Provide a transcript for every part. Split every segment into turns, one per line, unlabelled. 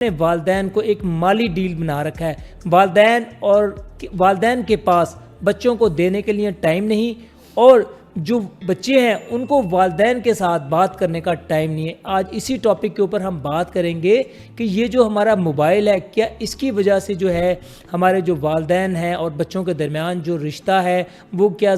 نے والدین کو ایک مالی ڈیل بنا رکھا ہے. والدین کے پاس بچوں کو دینے کے لیے ٹائم نہیں، اور جو بچے ہیں ان کو والدین کے ساتھ بات کرنے کا ٹائم نہیں ہے. آج اسی ٹاپک کے اوپر ہم بات کریں گے کہ یہ جو ہمارا موبائل ہے، کیا اس کی وجہ سے جو ہے ہمارے جو والدین ہیں اور بچوں کے درمیان جو رشتہ ہے وہ کیا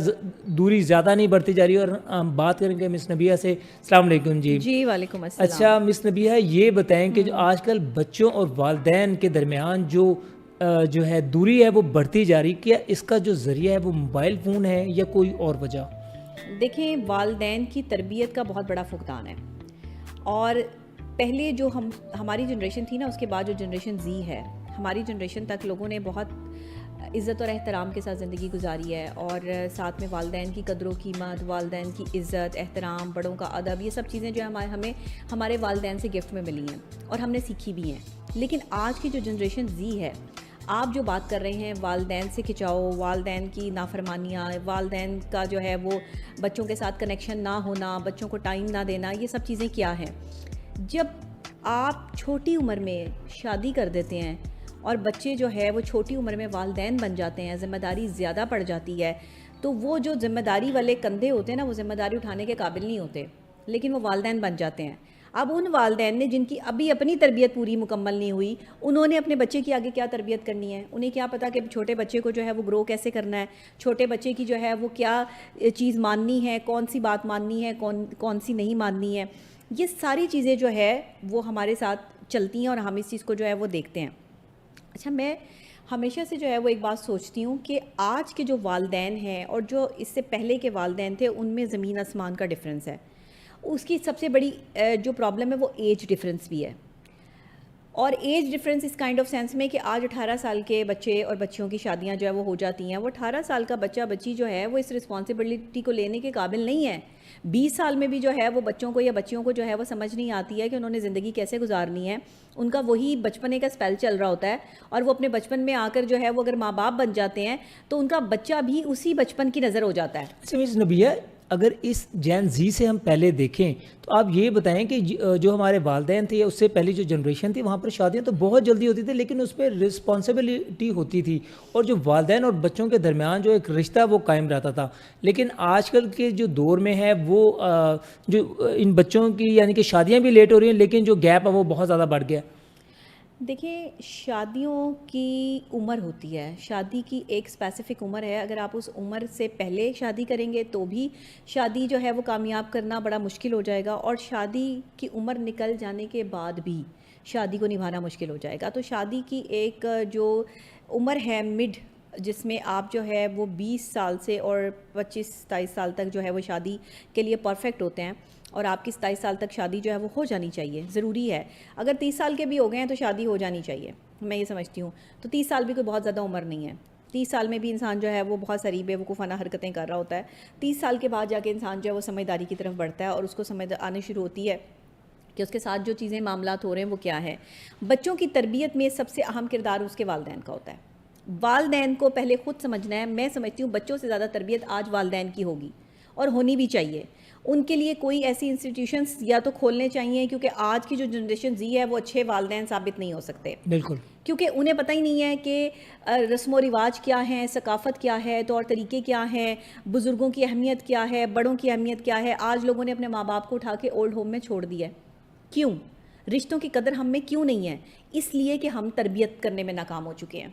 دوری زیادہ نہیں بڑھتی جا رہی ہے. اور ہم بات کریں گے مس نبیہ سے. السلام علیکم.
جی وعلیکم السلام.
اچھا مس نبیہ، یہ بتائیں کہ جو آج کل بچوں اور والدین کے درمیان جو ہے دوری ہے وہ بڑھتی جا رہی، کیا اس کا جو ذریعہ ہے وہ موبائل فون ہے یا کوئی اور وجہ؟
دیکھیں، والدین کی تربیت کا بہت بڑا فقدان ہے. اور پہلے جو ہماری جنریشن تھی نا، اس کے بعد جو جنریشن زی ہے، ہماری جنریشن تک لوگوں نے بہت عزت اور احترام کے ساتھ زندگی گزاری ہے، اور ساتھ میں والدین کی قدر و قیمت، والدین کی عزت، احترام، بڑوں کا ادب، یہ سب چیزیں جو ہمیں ہمارے والدین سے گفٹ میں ملی ہیں اور ہم نے سیکھی بھی ہیں. لیکن آج کی جو جنریشن زی ہے، آپ جو بات کر رہے ہیں والدین سے کھچاؤ، والدین کی نافرمانیاں، والدین کا جو ہے وہ بچوں کے ساتھ کنیکشن نہ ہونا، بچوں کو ٹائم نہ دینا، یہ سب چیزیں کیا ہیں؟ جب آپ چھوٹی عمر میں شادی کر دیتے ہیں اور بچے جو ہے وہ چھوٹی عمر میں والدین بن جاتے ہیں، ذمہ داری زیادہ پڑ جاتی ہے، تو وہ جو ذمہ داری والے کندھے ہوتے ہیں نا، وہ ذمہ داری اٹھانے کے قابل نہیں ہوتے، لیکن وہ والدین بن جاتے ہیں. اب ان والدین نے جن کی ابھی اپنی تربیت پوری مکمل نہیں ہوئی، انہوں نے اپنے بچے کی آگے کیا تربیت کرنی ہے؟ انہیں کیا پتہ کہ چھوٹے بچے کو جو ہے وہ گرو کیسے کرنا ہے، چھوٹے بچے کی جو ہے وہ کیا چیز ماننی ہے، کون سی بات ماننی ہے، کون سی نہیں ماننی ہے. یہ ساری چیزیں جو ہے وہ ہمارے ساتھ چلتی ہیں اور ہم اس چیز کو جو ہے وہ دیکھتے ہیں. اچھا، میں ہمیشہ سے جو ہے وہ ایک بات سوچتی ہوں کہ آج کے جو والدین ہیں اور جو اس سے پہلے کے والدین تھے، ان میں زمین آسمان کا ڈفرینس ہے. اس کی سب سے بڑی جو پرابلم ہے وہ ایج ڈفرینس بھی ہے. اور ایج ڈفرینس اس کائنڈ آف سینس میں کہ آج 18 سال کے بچے اور بچیوں کی شادیاں جو ہے وہ ہو جاتی ہیں. وہ 18 سال کا بچہ بچی جو ہے وہ اس رسپانسبلٹی کو لینے کے قابل نہیں ہے. 20 سال میں بھی جو ہے وہ بچوں کو یا بچیوں کو جو ہے وہ سمجھ نہیں آتی ہے کہ انہوں نے زندگی کیسے گزارنی ہے. ان کا وہی بچپنے کا اسپیل چل رہا ہوتا ہے، اور وہ اپنے بچپن میں آ کر جو ہے وہ اگر ماں باپ بن جاتے ہیں تو ان کا بچہ بھی اسی بچپن کی نظر ہو جاتا ہے.
اچھا مس نبیہ، اگر اس جین زی سے ہم پہلے دیکھیں تو آپ یہ بتائیں کہ جو ہمارے والدین تھے یا اس سے پہلی جو جنریشن تھی، وہاں پر شادیاں تو بہت جلدی ہوتی تھی، لیکن اس پہ رسپانسبلٹی ہوتی تھی اور جو والدین اور بچوں کے درمیان جو ایک رشتہ وہ قائم رہتا تھا. لیکن آج کل کے جو دور میں ہے وہ جو ان بچوں کی یعنی کہ شادیاں بھی لیٹ ہو رہی ہیں، لیکن جو گیپ ہے وہ بہت زیادہ بڑھ گیا.
دیکھیں، شادیوں کی عمر ہوتی ہے، شادی کی ایک اسپیسیفک عمر ہے. اگر آپ اس عمر سے پہلے شادی کریں گے تو بھی شادی جو ہے وہ کامیاب کرنا بڑا مشکل ہو جائے گا، اور شادی کی عمر نکل جانے کے بعد بھی شادی کو نبھانا مشکل ہو جائے گا. تو شادی کی ایک جو عمر ہے مڈ، جس میں آپ جو ہے وہ 20 سال سے اور 25-27 سال تک جو ہے وہ شادی کے لیے پرفیکٹ ہوتے ہیں، اور آپ کی 27 سال تک شادی جو ہے وہ ہو جانی چاہیے، ضروری ہے. اگر 30 سال کے بھی ہو گئے ہیں تو شادی ہو جانی چاہیے، میں یہ سمجھتی ہوں. تو 30 سال بھی کوئی بہت زیادہ عمر نہیں ہے. 30 سال میں بھی انسان جو ہے وہ بہت ساری بے وقوفانہ حرکتیں کر رہا ہوتا ہے. 30 سال کے بعد جا کے انسان جو ہے وہ سمجھداری کی طرف بڑھتا ہے، اور اس کو سمجھ آنے شروع ہوتی ہے کہ اس کے ساتھ جو چیزیں معاملات ہو رہے ہیں وہ کیا ہیں. بچوں کی تربیت میں سب سے اہم کردار اس کے والدین کا ہوتا ہے. والدین کو پہلے خود سمجھنا ہے. میں سمجھتی ہوں بچوں سے زیادہ تربیت آج والدین کی ہوگی، اور ہونی بھی چاہیے. ان کے لیے کوئی ایسی انسٹیٹیوشنز یا تو کھولنے چاہیے، کیونکہ آج کی جو جنریشن زی ہے وہ اچھے والدین ثابت نہیں ہو سکتے.
بالکل،
کیونکہ انہیں پتہ ہی نہیں ہے کہ رسم و رواج کیا ہیں، ثقافت کیا ہے، طور طریقے کیا ہیں، بزرگوں کی اہمیت کیا ہے، بڑوں کی اہمیت کیا ہے. آج لوگوں نے اپنے ماں باپ کو اٹھا کے اولڈ ہوم میں چھوڑ دیا ہے. کیوں؟ رشتوں کی قدر ہم میں کیوں نہیں ہے؟ اس لیے کہ ہم تربیت کرنے میں ناکام ہو چکے ہیں.